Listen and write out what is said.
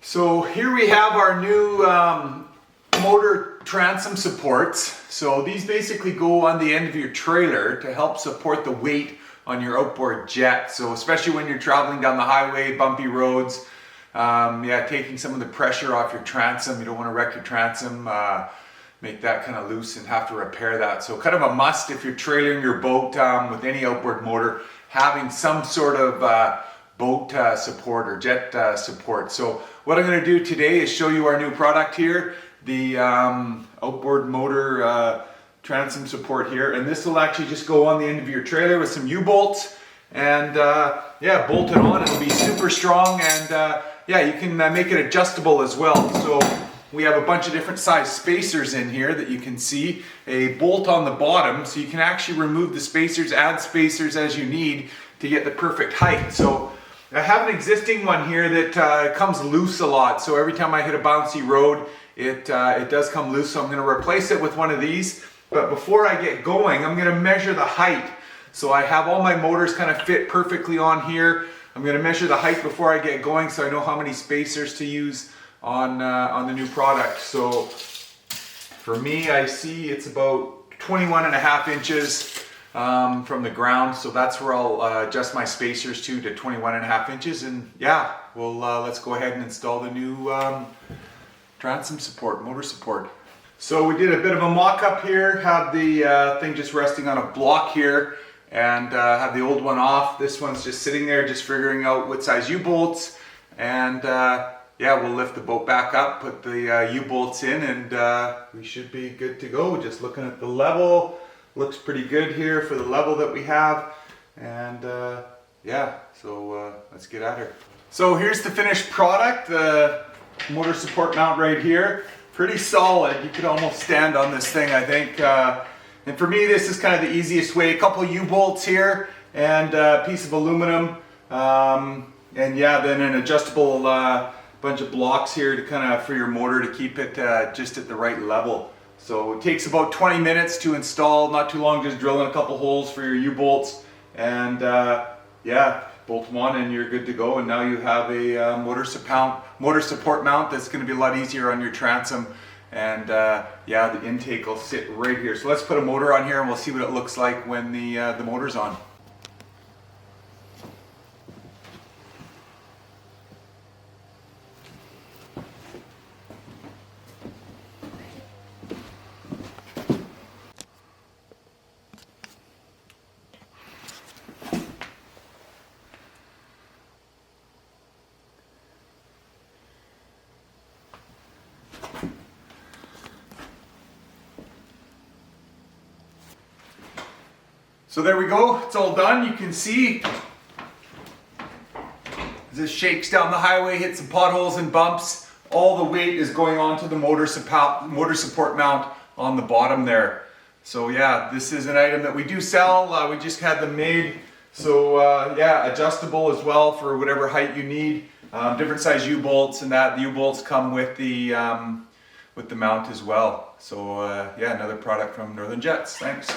So here we have our new motor transom supports. So these basically go on the end of your trailer to help support the weight on your outboard jet. So especially when you're traveling down the highway, bumpy roads, taking some of the pressure off your transom. You don't want to wreck your transom, make that kind of loose and have to repair that. So kind of a must if you're trailering your boat with any outboard motor, having some sort of boat support or jet support. So what I'm going to do today is show you our new product here, the outboard motor transom support here, and this will actually just go on the end of your trailer with some U-bolts and bolt it on. It'll be super strong, and you can make it adjustable as well. So we have a bunch of different size spacers in here that you can see, a bolt on the bottom, so you can actually remove the spacers, add spacers as you need to get the perfect height. So I have an existing one here that comes loose a lot, so every time I hit a bouncy road it does come loose, so I'm going to replace it with one of these. But before I get going, I'm going to measure the height. So I have all my motors kind of fit perfectly on here. I'm going to measure the height before I get going so I know how many spacers to use on the new product. So for me, I see it's about 21.5 inches from the ground, so that's where I'll adjust my spacers to 21.5 inches, and let's go ahead and install the new transom support, motor support. So we did a bit of a mock-up here, have the thing just resting on a block here, and have the old one off. This one's just sitting there, just figuring out what size U-bolts, and we'll lift the boat back up, put the U-bolts in, and we should be good to go. Just looking at the level, looks pretty good here for the level that we have, and let's get at her. So here's the finished product, the motor support mount right here. Pretty solid. You could almost stand on this thing, I think. And for me, this is kind of the easiest way. A couple U-bolts here and a piece of aluminum, then an adjustable bunch of blocks here to kind of for your motor to keep it just at the right level. So it takes about 20 minutes to install, not too long, just drilling a couple holes for your U-bolts, and bolt them on and you're good to go. And now you have a motor support mount that's going to be a lot easier on your transom, and the intake will sit right here. So let's put a motor on here and we'll see what it looks like when the motor's on. So there we go, it's all done. You can see as this shakes down the highway, hits some potholes and bumps, all the weight is going onto the motor support mount on the bottom there. So this is an item that we do sell. We just had them made. So adjustable as well for whatever height you need. Different size U-bolts, and that the U-bolts come with the mount as well. So another product from Northern Jets. Thanks.